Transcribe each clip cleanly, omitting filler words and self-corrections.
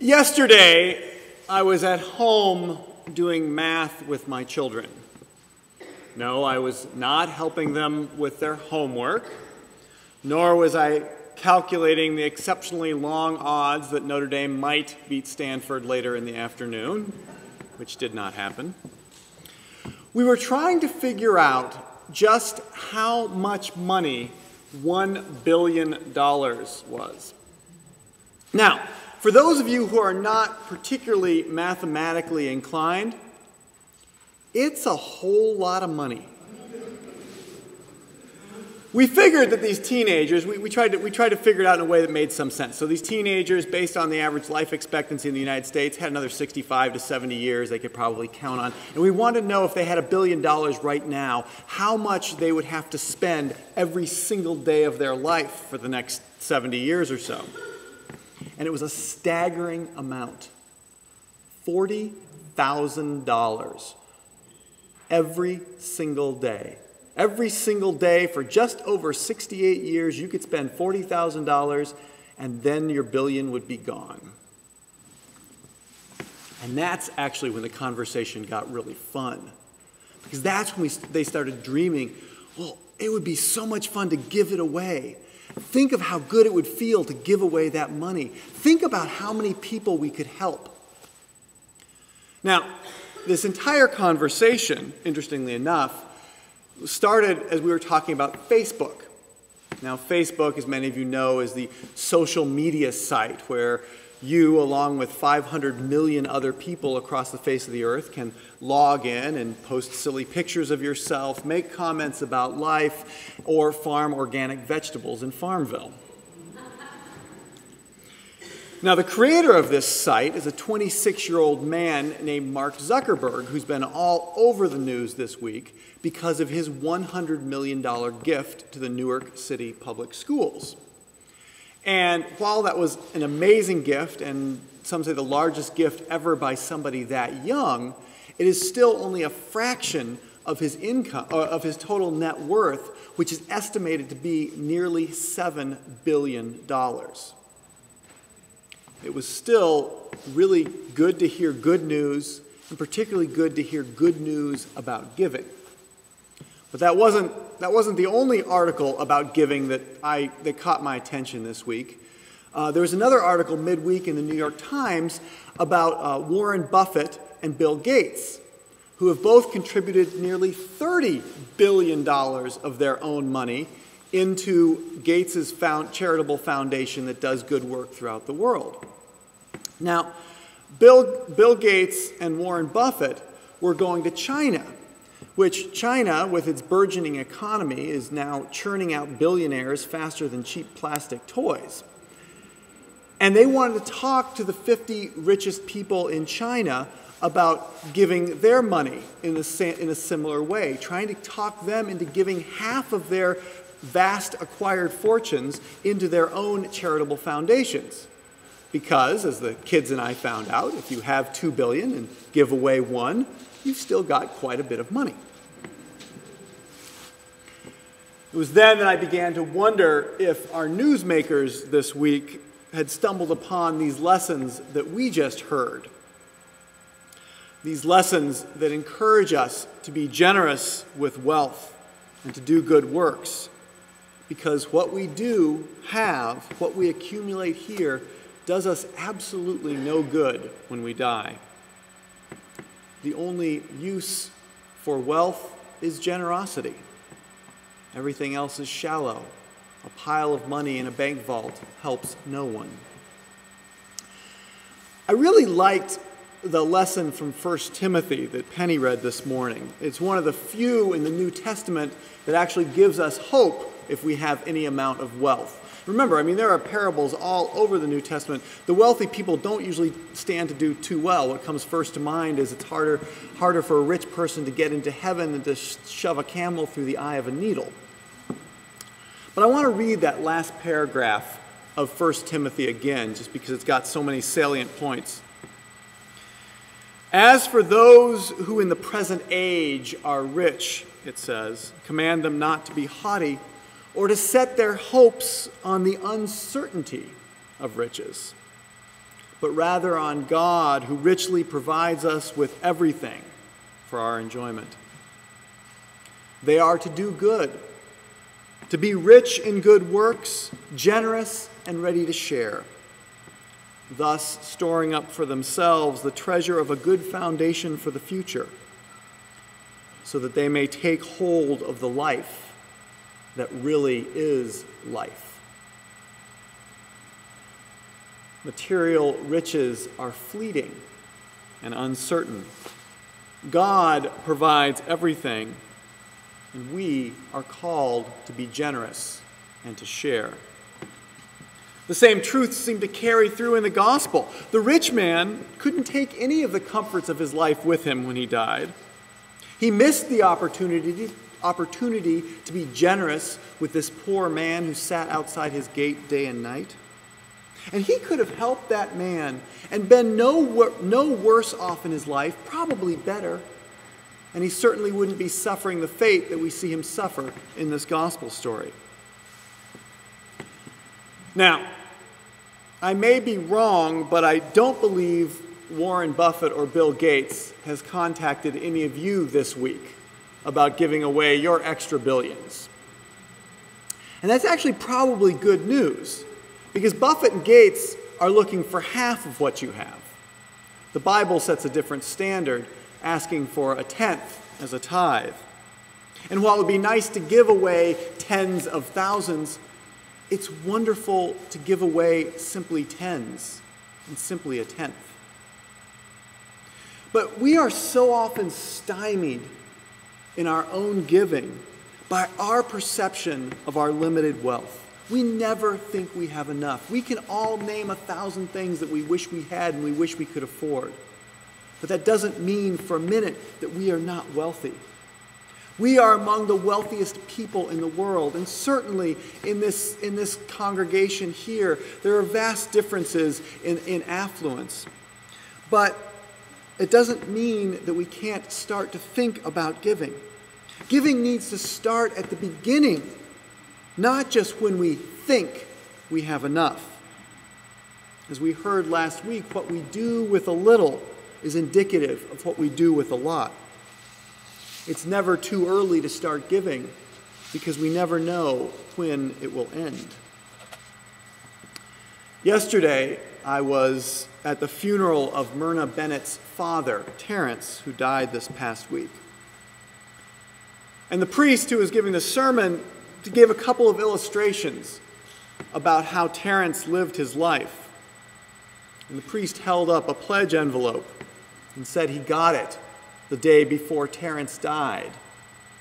Yesterday, I was at home doing math with my children. No, I was not helping them with their homework, nor was I calculating the exceptionally long odds that Notre Dame might beat Stanford later in the afternoon, which did not happen. We were trying to figure out just how much money $1 billion was. Now, for those of you who are not particularly mathematically inclined, it's a whole lot of money. We figured that these teenagers, we tried to figure it out in a way that made some sense. So these teenagers, based on the average life expectancy in the United States, had another 65 to 70 years they could probably count on. And we wanted to know if they had $1 billion right now, how much they would have to spend every single day of their life for the next 70 years or so. And it was a staggering amount. $40,000 every single day. Every single day for just over 68 years, you could spend $40,000 and then your billion would be gone. And that's actually when the conversation got really fun. Because that's when they started dreaming, well, it would be so much fun to give it away. Think of how good it would feel to give away that money. Think about how many people we could help. Now, this entire conversation, interestingly enough, started as we were talking about Facebook. Now, Facebook, as many of you know, is the social media site where you, along with 500 million other people across the face of the earth, can log in and post silly pictures of yourself, make comments about life, or farm organic vegetables in Farmville. Now, the creator of this site is a 26-year-old man named Mark Zuckerberg, who's been all over the news this week because of his $100 million gift to the Newark City Public Schools. And while that was an amazing gift, and some say the largest gift ever by somebody that young, it is still only a fraction of his income, of his total net worth, which is estimated to be nearly $7 billion. It was still really good to hear good news, and particularly good to hear good news about giving. But that wasn't the only article about giving that caught my attention this week. There was another article midweek in the New York Times about Warren Buffett and Bill Gates, who have both contributed nearly $30 billion of their own money into Gates' charitable foundation that does good work throughout the world. Now, Bill Gates and Warren Buffett were going to China, which China, with its burgeoning economy, is now churning out billionaires faster than cheap plastic toys. And they wanted to talk to the 50 richest people in China about giving their money in a similar way, trying to talk them into giving half of their vast acquired fortunes into their own charitable foundations. Because, as the kids and I found out, if you have $2 billion and give away $1 billion, you've still got quite a bit of money. It was then that I began to wonder if our newsmakers this week had stumbled upon these lessons that we just heard. These lessons that encourage us to be generous with wealth and to do good works. Because what we do have, what we accumulate here, does us absolutely no good when we die. The only use for wealth is generosity. Everything else is shallow. A pile of money in a bank vault helps no one. I really liked the lesson from 1 Timothy that Penny read this morning. It's one of the few in the New Testament that actually gives us hope if we have any amount of wealth. Remember, I mean, there are parables all over the New Testament. The wealthy people don't usually stand to do too well. What comes first to mind is it's harder for a rich person to get into heaven than to shove a camel through the eye of a needle. But I want to read that last paragraph of 1 Timothy again, just because it's got so many salient points. As for those who in the present age are rich, it says, command them not to be haughty, or to set their hopes on the uncertainty of riches, but rather on God, who richly provides us with everything for our enjoyment. They are to do good, to be rich in good works, generous and ready to share, thus storing up for themselves the treasure of a good foundation for the future, so that they may take hold of the life that really is life. Material riches are fleeting and uncertain. God provides everything, and we are called to be generous and to share. The same truths seem to carry through in the gospel. The rich man couldn't take any of the comforts of his life with him when he died. He missed the opportunity to be generous with this poor man who sat outside his gate day and night. And he could have helped that man and been no worse off in his life, probably better. And he certainly wouldn't be suffering the fate that we see him suffer in this gospel story. Now, I may be wrong, but I don't believe Warren Buffett or Bill Gates has contacted any of you this week about giving away your extra billions. And that's actually probably good news, because Buffett and Gates are looking for half of what you have. The Bible sets a different standard, asking for a tenth as a tithe. And while it would be nice to give away tens of thousands, it's wonderful to give away simply tens and simply a tenth. But we are so often stymied in our own giving by our perception of our limited wealth. We never think we have enough. We can all name 1,000 things that we wish we had and we wish we could afford. But that doesn't mean for a minute that we are not wealthy. We are among the wealthiest people in the world, and certainly in this congregation here, there are vast differences in affluence. But it doesn't mean that we can't start to think about giving. Giving needs to start at the beginning, not just when we think we have enough. As we heard last week, what we do with a little is indicative of what we do with a lot. It's never too early to start giving, because we never know when it will end. Yesterday, I was at the funeral of Myrna Bennett's father, Terrence, who died this past week. And the priest who was giving the sermon gave a couple of illustrations about how Terrence lived his life. And the priest held up a pledge envelope and said he got it the day before Terrence died,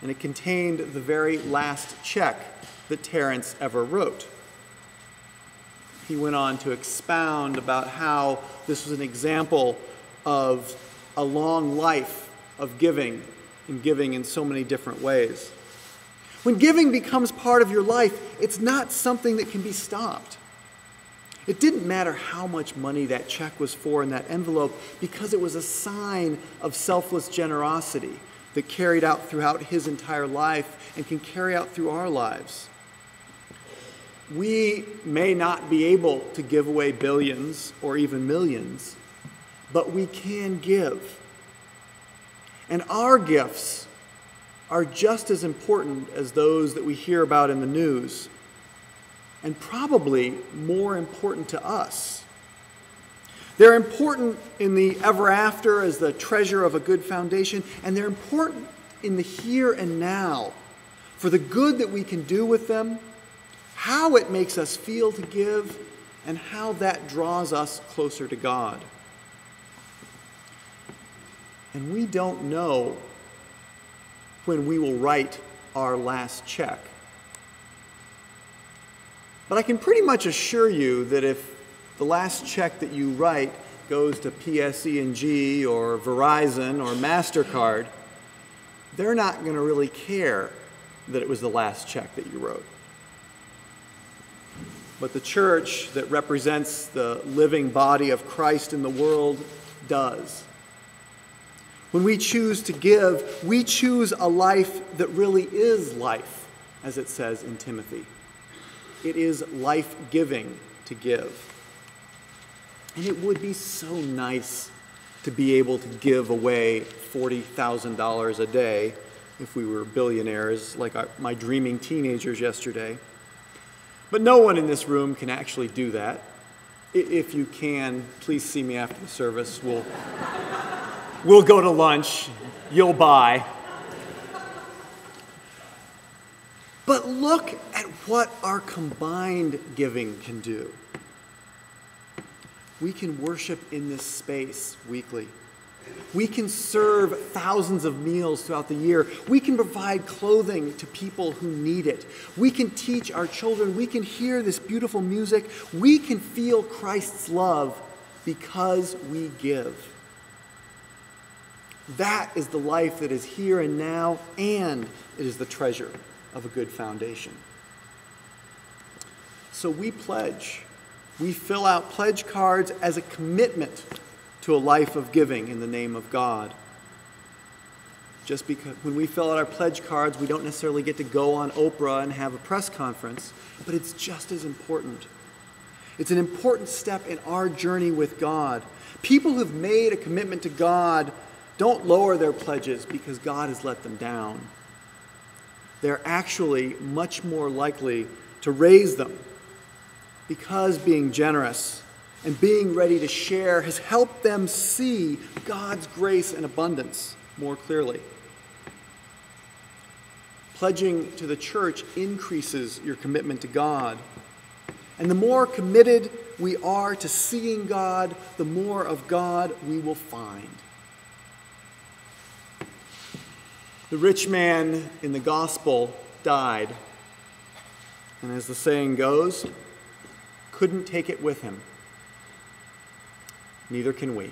and it contained the very last check that Terrence ever wrote. He went on to expound about how this was an example of a long life of giving, and giving in so many different ways. When giving becomes part of your life, it's not something that can be stopped. It didn't matter how much money that check was for in that envelope, because it was a sign of selfless generosity that carried out throughout his entire life and can carry out through our lives. We may not be able to give away billions or even millions, but we can give. And our gifts are just as important as those that we hear about in the news, and probably more important to us. They're important in the ever after as the treasure of a good foundation, and they're important in the here and now for the good that we can do with them, how it makes us feel to give, and how that draws us closer to God. And we don't know when we will write our last check. But I can pretty much assure you that if the last check that you write goes to PSE&G or Verizon or MasterCard, they're not going to really care that it was the last check that you wrote. But the church that represents the living body of Christ in the world does. When we choose to give, we choose a life that really is life, as it says in Timothy. It is life-giving to give. And it would be so nice to be able to give away $40,000 a day if we were billionaires like my dreaming teenagers yesterday. But no one in this room can actually do that. If you can, please see me after the service. We'll go to lunch. You'll buy. But look at what our combined giving can do. We can worship in this space weekly. We can serve thousands of meals throughout the year. We can provide clothing to people who need it. We can teach our children. We can hear this beautiful music. We can feel Christ's love because we give. That is the life that is here and now, and it is the treasure of a good foundation. So we pledge. We fill out pledge cards as a commitment to a life of giving in the name of God. Just because when we fill out our pledge cards, we don't necessarily get to go on Oprah and have a press conference, but it's just as important. It's an important step in our journey with God. People who've made a commitment to God don't lower their pledges because God has let them down. They're actually much more likely to raise them because being generous and being ready to share has helped them see God's grace and abundance more clearly. Pledging to the church increases your commitment to God. And the more committed we are to seeing God, the more of God we will find. The rich man in the gospel died, and as the saying goes, couldn't take it with him. Neither can we.